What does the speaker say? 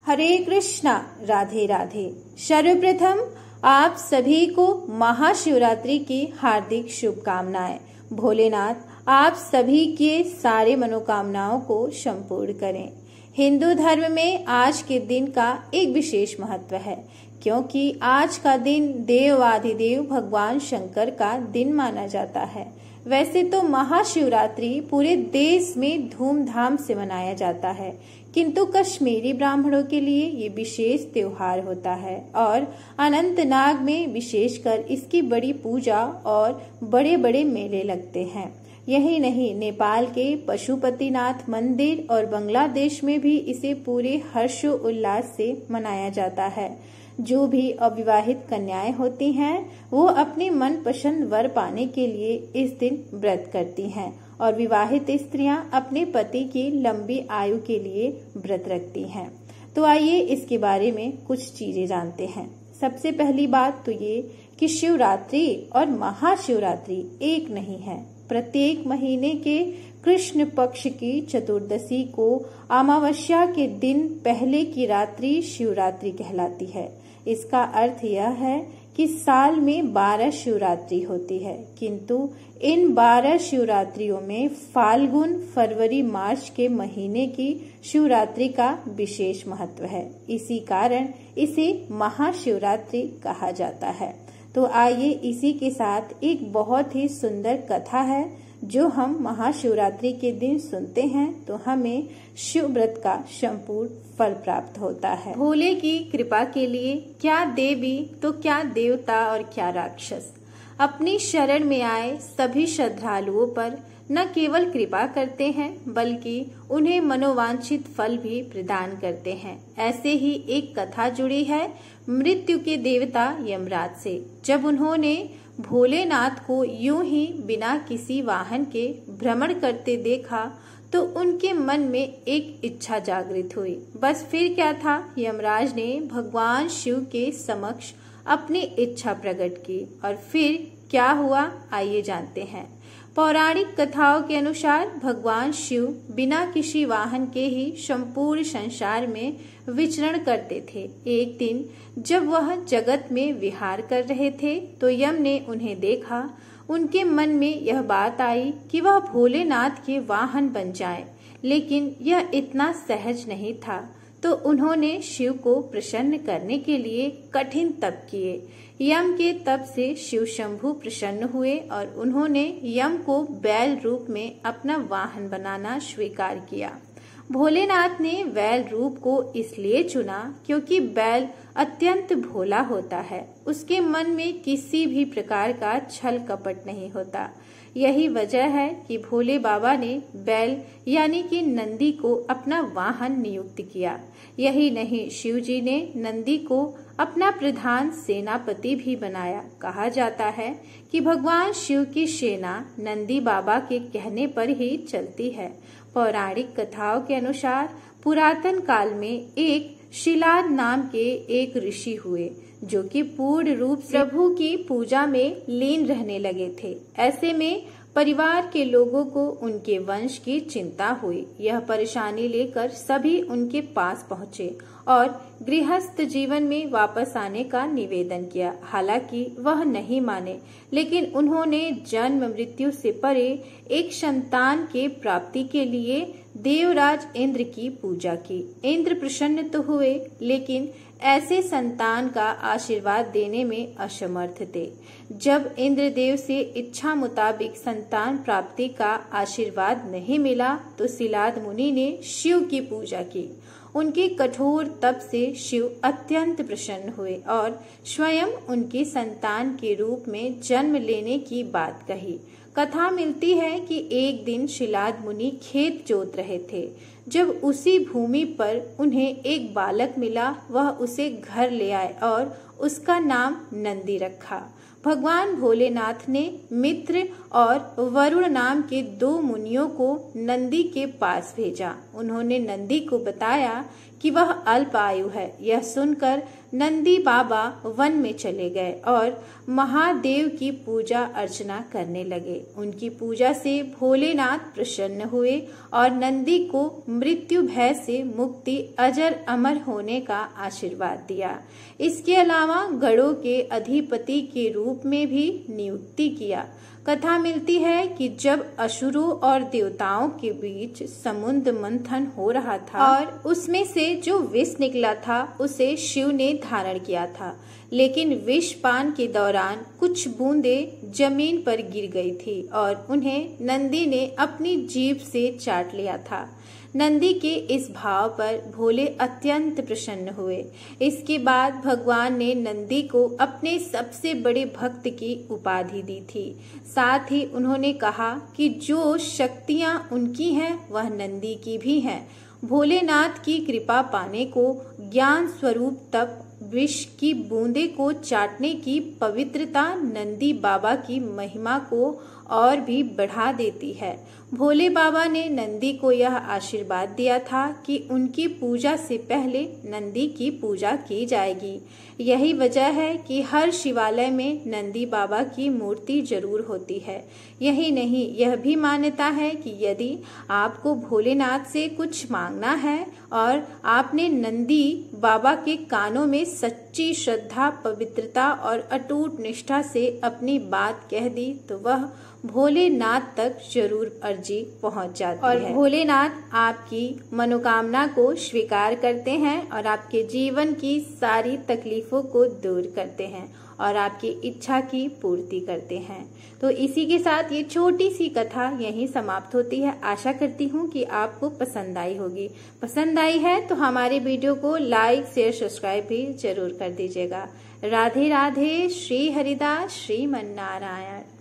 हरे कृष्णा, राधे राधे। सर्वप्रथम आप सभी को महाशिवरात्रि की हार्दिक शुभकामनाएं। भोलेनाथ आप सभी के सारे मनोकामनाओं को संपूर्ण करें। हिंदू धर्म में आज के दिन का एक विशेष महत्व है, क्योंकि आज का दिन देवाधिदेव भगवान शंकर का दिन माना जाता है। वैसे तो महाशिवरात्रि पूरे देश में धूमधाम से मनाया जाता है, किंतु कश्मीरी ब्राह्मणों के लिए ये विशेष त्योहार होता है और अनंतनाग में विशेषकर इसकी बड़ी पूजा और बड़े बड़े मेले लगते हैं। यही नहीं, नेपाल के पशुपतिनाथ मंदिर और बांग्लादेश में भी इसे पूरे हर्षोल्लास से मनाया जाता है। जो भी अविवाहित कन्याएं होती हैं वो अपने मनपसंद वर पाने के लिए इस दिन व्रत करती हैं और विवाहित स्त्रियां अपने पति की लंबी आयु के लिए व्रत रखती हैं। तो आइए इसके बारे में कुछ चीजें जानते हैं। सबसे पहली बात तो ये कि शिवरात्रि और महाशिवरात्रि एक नहीं है। प्रत्येक महीने के कृष्ण पक्ष की चतुर्दशी को अमावस्या के दिन पहले की रात्रि शिवरात्रि कहलाती है। इसका अर्थ यह है कि साल में 12 शिवरात्रि होती है, किंतु इन 12 शिवरात्रियों में फाल्गुन, फरवरी, मार्च के महीने की शिवरात्रि का विशेष महत्व है। इसी कारण इसे महाशिवरात्रि कहा जाता है। तो आइए इसी के साथ एक बहुत ही सुंदर कथा है जो हम महाशिवरात्रि के दिन सुनते हैं तो हमें शिव व्रत का संपूर्ण फल प्राप्त होता है। भोले की कृपा के लिए क्या देवी तो क्या देवता और क्या राक्षस अपनी शरण में आए सभी श्रद्धालुओं पर न केवल कृपा करते हैं बल्कि उन्हें मनोवांछित फल भी प्रदान करते हैं। ऐसे ही एक कथा जुड़ी है मृत्यु के देवता यमराज से। जब उन्होंने भोलेनाथ को यूं ही बिना किसी वाहन के भ्रमण करते देखा तो उनके मन में एक इच्छा जागृत हुई। बस फिर क्या था, यमराज ने भगवान शिव के समक्ष अपनी इच्छा प्रकट की और फिर क्या हुआ आइए जानते हैं। पौराणिक कथाओं के अनुसार भगवान शिव बिना किसी वाहन के ही संपूर्ण संसार में विचरण करते थे। एक दिन जब वह जगत में विहार कर रहे थे तो यम ने उन्हें देखा। उनके मन में यह बात आई कि वह भोलेनाथ के वाहन बन जाएं, लेकिन यह इतना सहज नहीं था। तो उन्होंने शिव को प्रसन्न करने के लिए कठिन तप किए। यम के तप से शिव शंभु प्रसन्न हुए और उन्होंने यम को बैल रूप में अपना वाहन बनाना स्वीकार किया। भोलेनाथ ने बैल रूप को इसलिए चुना क्योंकि बैल अत्यंत भोला होता है। उसके मन में किसी भी प्रकार का छल कपट नहीं होता। यही वजह है कि भोले बाबा ने बैल यानी कि नंदी को अपना वाहन नियुक्त किया। यही नहीं, शिव जी ने नंदी को अपना प्रधान सेनापति भी बनाया। कहा जाता है कि भगवान शिव की सेना नंदी बाबा के कहने पर ही चलती है। पौराणिक कथाओं के अनुसार पुरातन काल में एक शिलाद नाम के एक ऋषि हुए जो कि पूर्ण रूप से प्रभु की पूजा में लीन रहने लगे थे। ऐसे में परिवार के लोगों को उनके वंश की चिंता हुई। यह परेशानी लेकर सभी उनके पास पहुँचे और गृहस्थ जीवन में वापस आने का निवेदन किया। हालांकि वह नहीं माने, लेकिन उन्होंने जन्म मृत्यु से परे एक संतान के प्राप्ति के लिए देवराज इंद्र की पूजा की। इंद्र प्रसन्न तो हुए, लेकिन ऐसे संतान का आशीर्वाद देने में असमर्थ थे। जब इंद्रदेव से इच्छा मुताबिक संतान प्राप्ति का आशीर्वाद नहीं मिला तो शिलाद मुनि ने शिव की पूजा की। उनके कठोर तप से शिव अत्यंत प्रसन्न हुए और स्वयं उनके संतान के रूप में जन्म लेने की बात कही। कथा मिलती है कि एक दिन शिलाद मुनि खेत जोत रहे थे। जब उसी भूमि पर उन्हें एक बालक मिला, वह उसे घर ले आए और उसका नाम नंदी रखा। भगवान भोलेनाथ ने मित्र और वरुण नाम के 2 मुनियों को नंदी के पास भेजा। उन्होंने नंदी को बताया कि वह अल्प आयु है। यह सुनकर नंदी बाबा वन में चले गए और महादेव की पूजा अर्चना करने लगे। उनकी पूजा से भोलेनाथ प्रसन्न हुए और नंदी को मृत्यु भय से मुक्ति, अजर अमर होने का आशीर्वाद दिया। इसके अलावा गढ़ों के अधिपति के रूप में भी नियुक्ति किया। कथा मिलती है कि जब असुरों और देवताओं के बीच समुद्र मंथन हो रहा था और उसमें से जो विष निकला था उसे शिव ने धारण किया था, लेकिन विष पान के दौरान कुछ बूंदें जमीन पर गिर गई थी और उन्हें नंदी ने अपनी जीभ से चाट लिया था। नंदी के इस भाव पर भोले अत्यंत प्रसन्न हुए। इसके बाद भगवान ने नंदी को अपने सबसे बड़े भक्त की उपाधि दी थी। साथ ही उन्होंने कहा कि जो शक्तियां उनकी हैं वह नंदी की भी हैं। भोलेनाथ की कृपा पाने को ज्ञान स्वरूप तप, विष की बूंदे को चाटने की पवित्रता नंदी बाबा की महिमा को और भी बढ़ा देती है। भोले बाबा ने नंदी को यह आशीर्वाद दिया था कि उनकी पूजा से पहले नंदी की पूजा की जाएगी। यही वजह है कि हर शिवालय में नंदी बाबा की मूर्ति जरूर होती है। यही नहीं, यह भी मान्यता है कि यदि आपको भोलेनाथ से कुछ मांगना है और आपने नंदी बाबा के कानों में सच्ची श्रद्धा, पवित्रता और अटूट निष्ठा से अपनी बात कह दी तो वह भोलेनाथ तक जरूर अर्जी पहुंच जाती है और भोलेनाथ आपकी मनोकामना को स्वीकार करते हैं और आपके जीवन की सारी तकलीफों को दूर करते हैं और आपकी इच्छा की पूर्ति करते हैं। तो इसी के साथ ये छोटी सी कथा यहीं समाप्त होती है। आशा करती हूँ कि आपको पसंद आई होगी। पसंद आई है तो हमारे वीडियो को लाइक, शेयर, सब्सक्राइब भी जरूर कर दीजिएगा। राधे राधे। श्री हरिदास, श्रीमन नारायण।